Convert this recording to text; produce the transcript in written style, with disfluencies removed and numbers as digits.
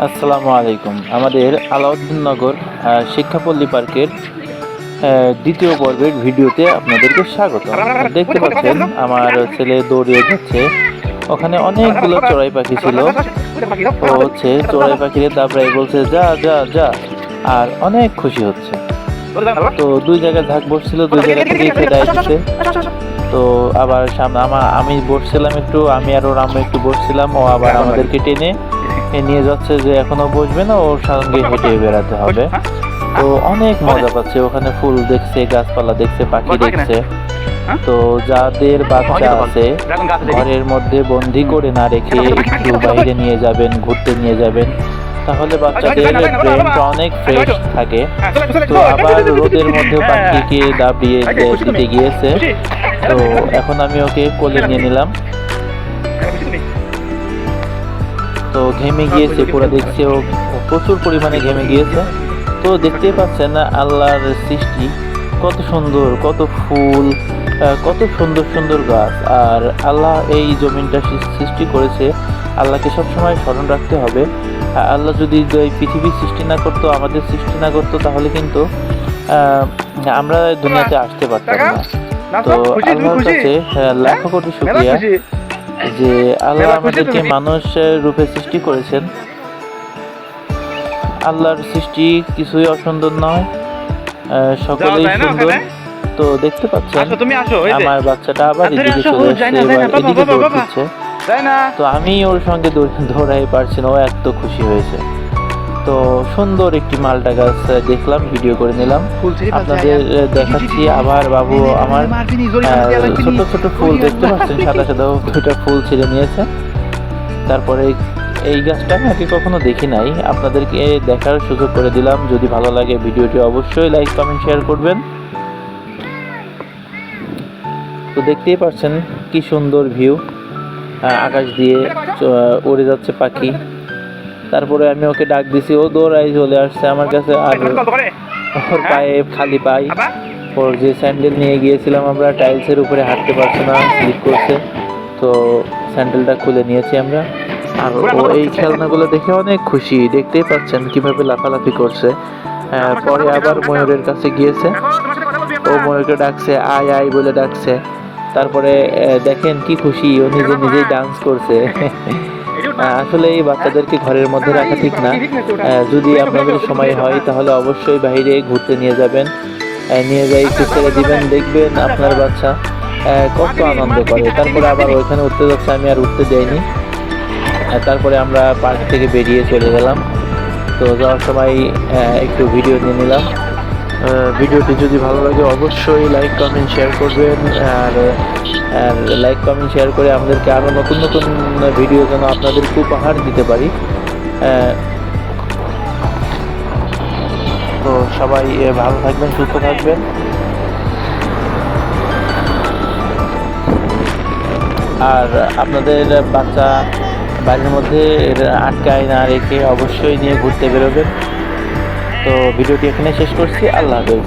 আসসালামু আলাইকুম। আমাদের আলাউদ্দিননগর শিক্ষাপল্লী পার্কের দ্বিতীয় পর্বের ভিডিওতে আপনাদেরকে স্বাগত। দেখতে পাচ্ছেন আমার ছেলে দৌড়িয়ে যাচ্ছে। ওখানে অনেকগুলো চড়াই পাখি ছিল। ও হচ্ছে চড়াই পাখিরে দাবড়াই বলছে যা যা যা, আর অনেক খুশি হচ্ছে। তো দুই জায়গায় ঝাঁক বসছিল, দুই জায়গা থেকেই খেদাই দিচ্ছে। তো আবার সামনে আমি বসছিলাম একটু, আমি আর ওর আম্মু একটু বসছিলাম, ও আবার আমাদেরকে টেনে নিয়ে যাচ্ছে যে এখনো বসবে না, ওর সঙ্গে হেঁটে বেড়াতে হবে। তো অনেক মজা পাচ্ছে, ওখানে ফুল দেখছে, গাছপালা দেখছে, পাখি দেখছে। তো যাদের বাচ্চা আছে ঘরের মধ্যে বন্দি করে না রেখে একটু বাইরে নিয়ে যাবেন, ঘুরতে নিয়ে যাবেন, তাহলে বাচ্চাদের ব্রেনটা অনেক ফ্রেশ থাকে। তো আবার রোদের মধ্যে পাখিকে দাবিয়ে দিতে গিয়েছে। তো এখন আমি ওকে কোলে নিয়ে নিলাম। তো ঘেমে গিয়েছে পুরো, দেখছি ও প্রচুর পরিমাণে ঘেমে গিয়েছে। তো দেখতেই পাচ্ছেন না আল্লাহর সৃষ্টি কত সুন্দর, কত ফুল, কত সুন্দর সুন্দর গাছ। আর আল্লাহ এই জমিনটা সৃষ্টি করেছে, আল্লাহকে সবসময় স্মরণ রাখতে হবে। আল্লাহ যদি এই পৃথিবী সৃষ্টি না করতো, আমাদের সৃষ্টি না করতো, তাহলে কিন্তু আমরা দুনিয়াতে আসতে পারতাম না। তো আল্লাহর কাছে লাখো কোটি শুকরিয়া যে আল্লাহ আমাদেরকে মানুষ রূপে সৃষ্টি করেছেন। আল্লাহর সৃষ্টি কিছুই অসুন্দর নয়, সকলেই সুন্দর। তো দেখতে পাচ্ছেন আমার বাচ্চাটা আবার এদিকে চলে এসেছে, এবার এদিকে দৌড় দিচ্ছে। তো আমি ওর সঙ্গে দৌড়াই পারছি না, ও এত খুশি হয়েছে। তো সুন্দর একটি মালটা গাছ দেখলাম, ভিডিও করে নিলাম, আপনাদের দেখাচ্ছি। আবার বাবু আমার ছোট ছোট ফুল দেখতে পাচ্ছেন, সাদা সাদা দুইটা ফুল ছিঁড়ে নিয়েছে। তারপরে এই গাছটা আমি আগে কখনো দেখি নাই, আপনাদেরকে দেখার সুযোগ করে দিলাম। যদি ভালো লাগে ভিডিওটি অবশ্যই লাইক কমেন্ট শেয়ার করবেন। তো দেখতেই পাচ্ছেন কি সুন্দর ভিউ, আকাশ দিয়ে উড়ে যাচ্ছে পাখি। তারপরে আমি ওকে ডাক দিছি, ও দৌড়াই চলে আসছে আমার কাছে। আর ওর পায়ে খালি পাই, ওর যে স্যান্ডেল নিয়ে গিয়েছিলাম আমরা, টাইলসের উপরে হাঁটতে পারছে না, স্লিপ করছে। তো স্যান্ডেলটা খুলে নিয়েছি আমরা। আর ও এই খেলনাগুলো দেখে অনেক খুশি, দেখতেই পাচ্ছেন কিভাবে লাফালাফি করছে। পরে আবার ময়ূরের কাছে গিয়েছে, ও ময়ূরকে ডাকছে, আয় আয় বলে ডাকছে। তারপরে দেখেন কি খুশি, ও নিজে নিজেই ডান্স করছে। আসলে এই বাচ্চাদেরকে ঘরের মধ্যে রাখা ঠিক না। যদি আপনাদের সময় হয় তাহলে অবশ্যই বাইরে ঘুরতে নিয়ে যাবেন, নিয়ে যাই একটু ছেড়ে দিবেন, দেখবেন আপনার বাচ্চা কত আনন্দ করে। তারপরে আবার ওইখানে উঠতে যাচ্ছে, আমি আর উঠতে যাইনি। তারপরে আমরা পার্ক থেকে বেরিয়ে চলে গেলাম। তো যাওয়ার সময় একটু ভিডিও নিয়ে নিলাম। ভিডিওটি যদি ভালো লাগে অবশ্যই লাইক কমেন্ট শেয়ার করবেন। আর লাইক কমেন্ট শেয়ার করে আমাদেরকে আরও নতুন নতুন ভিডিও যেন আপনাদেরকে উপহার দিতে পারি। তো সবাই ভালো থাকবেন, সুস্থ থাকবেন। আর আপনাদের বাচ্চা বাড়ির মধ্যে আটকায় না রেখে অবশ্যই নিয়ে ঘুরতে বেরোবেন। তো ভিডিওটি এখানে শেষ করছি। আল্লাহ হাফেজ।